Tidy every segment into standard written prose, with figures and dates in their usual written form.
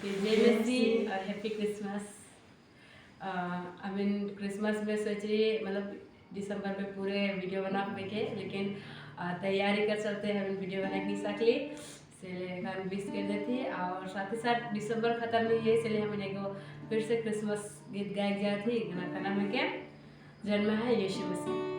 जय मसीह और happy Christmas. अभी क्रिसमस में सोच रही मतलब दिसंबर में पूरे वीडियो बना के, लेकिन तैयारी कर चलते हैं, हम वीडियो बना नहीं सकली, इसलिए गान विश कर देती है। और साथ ही साथ दिसंबर खत्म नहीं है, इसलिए हमने को फिर से क्रिसमस गीत गाए जाती गाना का नाम है क्या, जन्म है यीशु मसीह।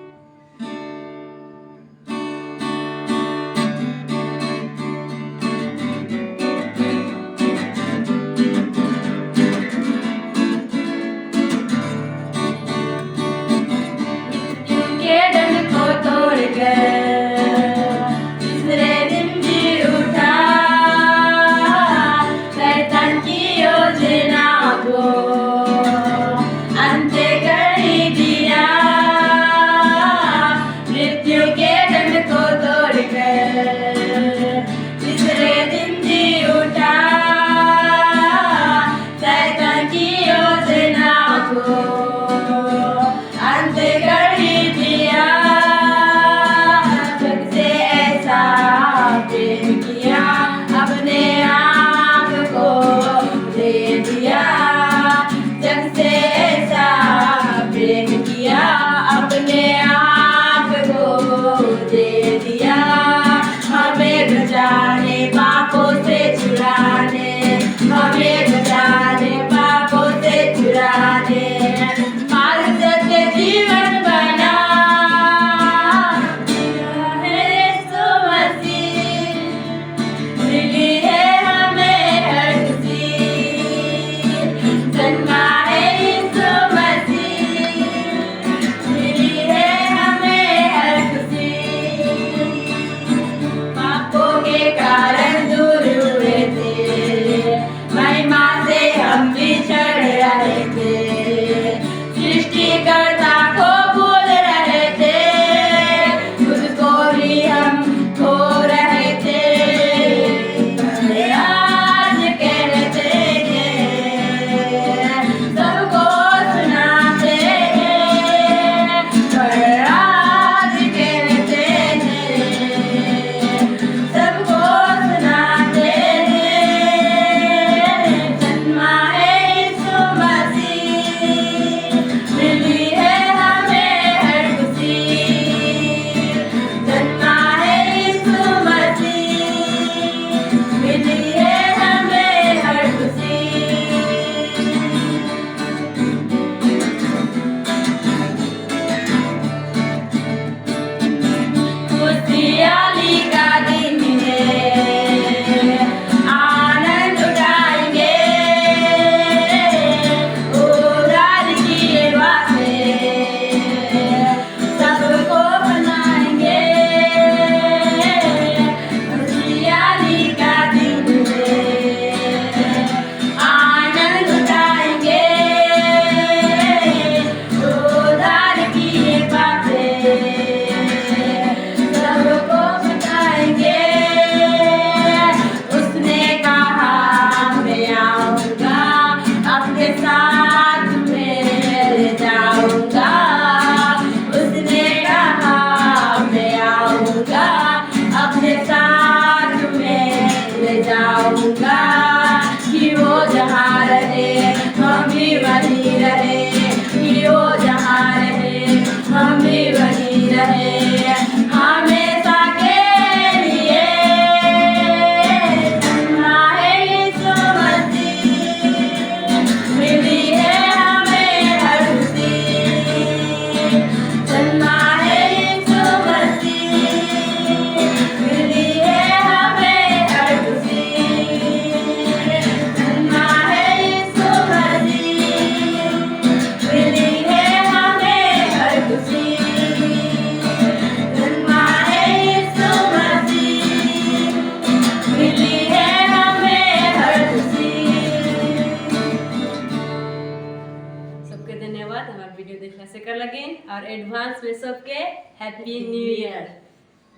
धन्यवाद हमारा वीडियो देखने से कर लगे और एडवांस में सबके हैप्पी न्यू ईयर।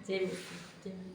जय